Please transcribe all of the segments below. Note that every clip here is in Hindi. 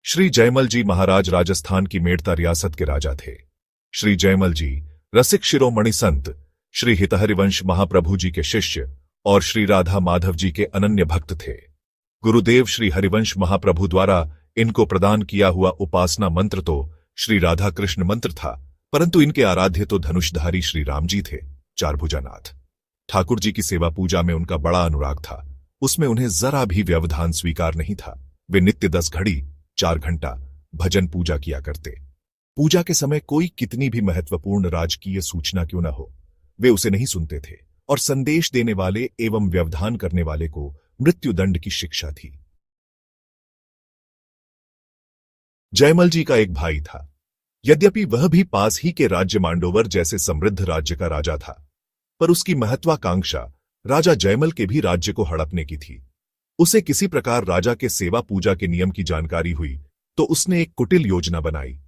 श्री जयमल जी महाराज राजस्थान की मेड़ता रियासत के राजा थे। श्री जयमल जी रसिक शिरोमणि संत श्री हितहरिवंश महाप्रभु जी के शिष्य और श्री राधा माधव जी के अनन्य भक्त थे। गुरुदेव श्री हरिवंश महाप्रभु द्वारा इनको प्रदान किया हुआ उपासना मंत्र तो श्री राधा कृष्ण मंत्र था, परंतु इनके आराध्य तो धनुषधारी श्री राम जी थे, चारभुजानाथ। ठाकुर जी की सेवा पूजा में उनका बड़ा अनुराग था। उसमें उन्हें जरा भी व्यवधान स्वीकार नहीं था। वे नित्य 10 घड़ी 4 घंटा भजन पूजा किया करते। पूजा के समय कोई कितनी भी महत्वपूर्ण राजकीय सूचना क्यों न हो, वे उसे नहीं सुनते थे और संदेश देने वाले एवं व्यवधान करने वाले को मृत्युदंड की शिक्षा थी। जयमल जी का एक भाई था। यद्यपि वह भी पास ही के राज्य मांडोवर जैसे समृद्ध राज्य का राजा था, पर उसकी महत्वाकांक्षा राजा जयमल के भी राज्य को हड़पने की थी। उसे किसी प्रकार राजा के सेवा पूजा के नियम की जानकारी हुई तो उसने एक कुटिल योजना बनाई।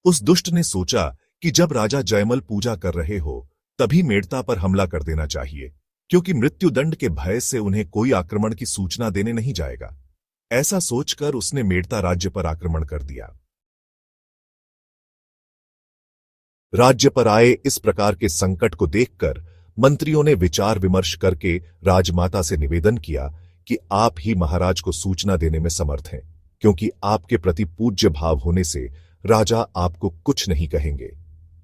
उस दुष्ट ने सोचा कि जब राजा जयमल पूजा कर रहे हो तभी मेड़ता पर हमला कर देना चाहिए, क्योंकि मृत्युदंड के भय से उन्हें कोई आक्रमण की सूचना देने नहीं जाएगा। ऐसा सोचकर उसने मेड़ता राज्य पर आक्रमण कर दिया। राज्य पर आए इस प्रकार के संकट को देखकर मंत्रियों ने विचार विमर्श करके राजमाता से निवेदन किया कि आप ही महाराज को सूचना देने में समर्थ हैं, क्योंकि आपके प्रति पूज्य भाव होने से राजा आपको कुछ नहीं कहेंगे।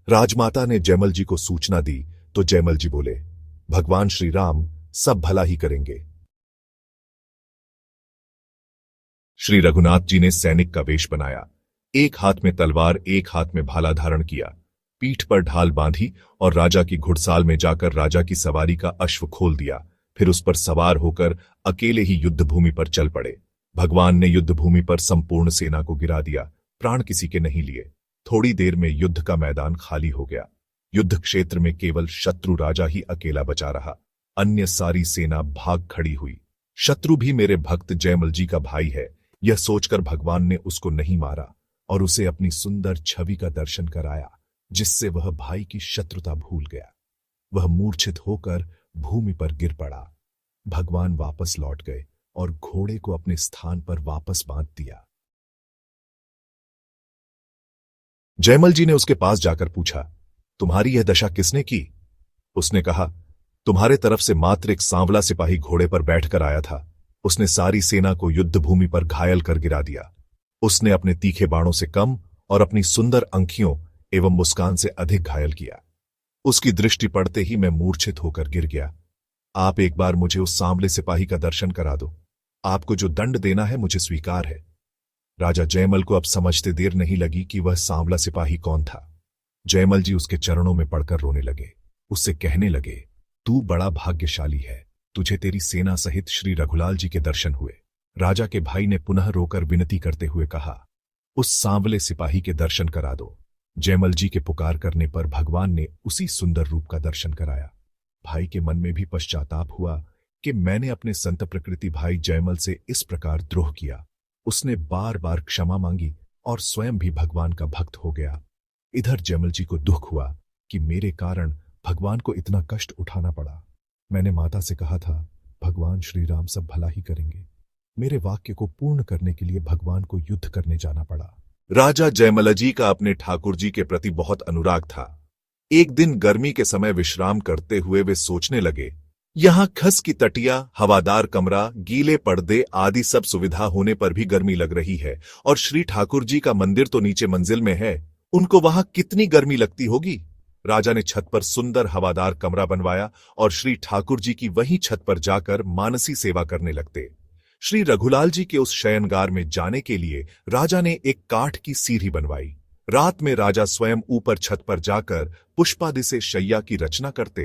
राजमाता ने जयमल जी को सूचना दी तो जयमल जी बोले, भगवान श्री राम सब भला ही करेंगे। श्री रघुनाथ जी ने सैनिक का वेश बनाया, एक हाथ में तलवार एक हाथ में भाला धारण किया, पीठ पर ढाल बांधी और राजा की घुड़साल में जाकर राजा की सवारी का अश्व खोल दिया। फिर उस पर सवार होकर अकेले ही युद्धभूमि पर चल पड़े। भगवान ने युद्धभूमि पर संपूर्ण सेना को गिरा दिया, प्राण किसी के नहीं लिए। थोड़ी देर में युद्ध का मैदान खाली हो गया। युद्ध क्षेत्र में केवल शत्रु राजा ही अकेला बचा रहा, अन्य सारी सेना भाग खड़ी हुई। शत्रु भी मेरे भक्त जयमल जी का भाई है, यह सोचकर भगवान ने उसको नहीं मारा और उसे अपनी सुंदर छवि का दर्शन कराया, जिससे वह भाई की शत्रुता भूल गया। वह मूर्छित होकर भूमि पर गिर पड़ा। भगवान वापस लौट गए और घोड़े को अपने स्थान पर वापस बांध दिया। जयमल जी ने उसके पास जाकर पूछा, तुम्हारी यह दशा किसने की? उसने कहा, तुम्हारे तरफ से मात्र एक सांवला सिपाही घोड़े पर बैठकर आया था। उसने सारी सेना को युद्धभूमि पर घायल कर गिरा दिया। उसने अपने तीखे बाणों से कम और अपनी सुंदर अंखियों एवं मुस्कान से अधिक घायल किया। उसकी दृष्टि पड़ते ही मैं मूर्छित होकर गिर गया। आप एक बार मुझे उस सांवले सिपाही का दर्शन करा दो। आपको जो दंड देना है मुझे स्वीकार है। राजा जयमल को अब समझते देर नहीं लगी कि वह सांवला सिपाही कौन था। जयमल जी उसके चरणों में पड़कर रोने लगे। उससे कहने लगे, तू बड़ा भाग्यशाली है, तुझे तेरी सेना सहित श्री रघुलाल जी के दर्शन हुए। राजा के भाई ने पुनः रोकर विनती करते हुए कहा, उस सांवले सिपाही के दर्शन करा दो। जयमल जी के पुकार करने पर भगवान ने उसी सुंदर रूप का दर्शन कराया। भाई के मन में भी पश्चाताप हुआ कि मैंने अपने संत प्रकृति भाई जयमल से इस प्रकार द्रोह किया। उसने बार बार क्षमा मांगी और स्वयं भी भगवान का भक्त हो गया। इधर जयमल जी को दुख हुआ कि मेरे कारण भगवान को इतना कष्ट उठाना पड़ा। मैंने माता से कहा था, भगवान श्री राम सब भला ही करेंगे। मेरे वाक्य को पूर्ण करने के लिए भगवान को युद्ध करने जाना पड़ा। राजा जयमल जी का अपने ठाकुर जी के प्रति बहुत अनुराग था। एक दिन गर्मी के समय विश्राम करते हुए वे सोचने लगे, यहां खस की तटिया, हवादार कमरा, गीले पर्दे आदि सब सुविधा होने पर भी गर्मी लग रही है, और श्री ठाकुर जी का मंदिर तो नीचे मंजिल में है, उनको वहां कितनी गर्मी लगती होगी। राजा ने छत पर सुंदर हवादार कमरा बनवाया और श्री ठाकुर जी की वहीं छत पर जाकर मानसी सेवा करने लगते। श्री रघुलाल जी के उस शयनगार में जाने के लिए राजा ने एक काठ की सीढ़ी बनवाई। रात में राजा स्वयं ऊपर छत पर जाकर पुष्पादि से शैया की रचना करते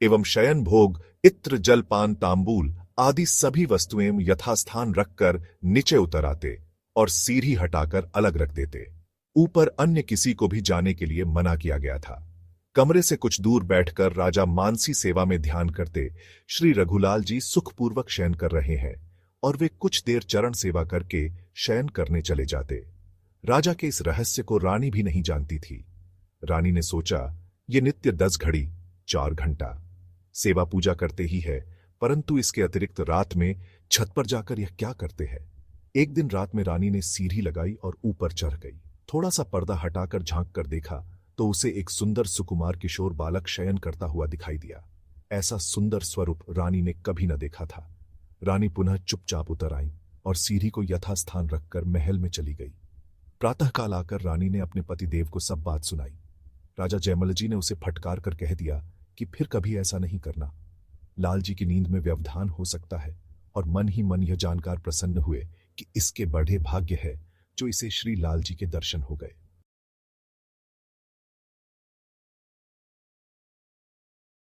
एवं शयन भोग, इत्र, जलपान, तांबूल आदि सभी वस्तुएं यथास्थान रखकर नीचे उतर आते और सीढ़ी हटाकर अलग रख देते। ऊपर अन्य किसी को भी जाने के लिए मना किया गया था। कमरे से कुछ दूर बैठकर राजा मानसी सेवा में ध्यान करते। श्री रघुलाल जी सुखपूर्वक शयन कर रहे हैं और वे कुछ देर चरण सेवा करके शयन करने चले जाते। राजा के इस रहस्य को रानी भी नहीं जानती थी। रानी ने सोचा, ये नित्य 10 घड़ी 4 घंटा सेवा पूजा करते ही है, परंतु इसके अतिरिक्त रात में छत पर जाकर यह क्या करते हैं। एक दिन रात में रानी ने सीढ़ी लगाई और ऊपर चढ़ गई। थोड़ा सा पर्दा हटाकर झांक कर देखा तो उसे एक सुंदर सुकुमार किशोर बालक शयन करता हुआ दिखाई दिया। ऐसा सुंदर स्वरूप रानी ने कभी न देखा था। रानी पुनः चुपचाप उतर आई और सीढ़ी को यथास्थान रखकर महल में चली गई। प्रातःकाल आकर रानी ने अपने पतिदेव को सब बात सुनाई। राजा जयमल जी ने उसे फटकार कर कह दिया कि फिर कभी ऐसा नहीं करना। लाल जी की नींद में व्यवधान हो सकता है और मन ही मन यह जानकर प्रसन्न हुए कि इसके बढ़े भाग्य है जो इसे श्री लाल जी के दर्शन हो गए।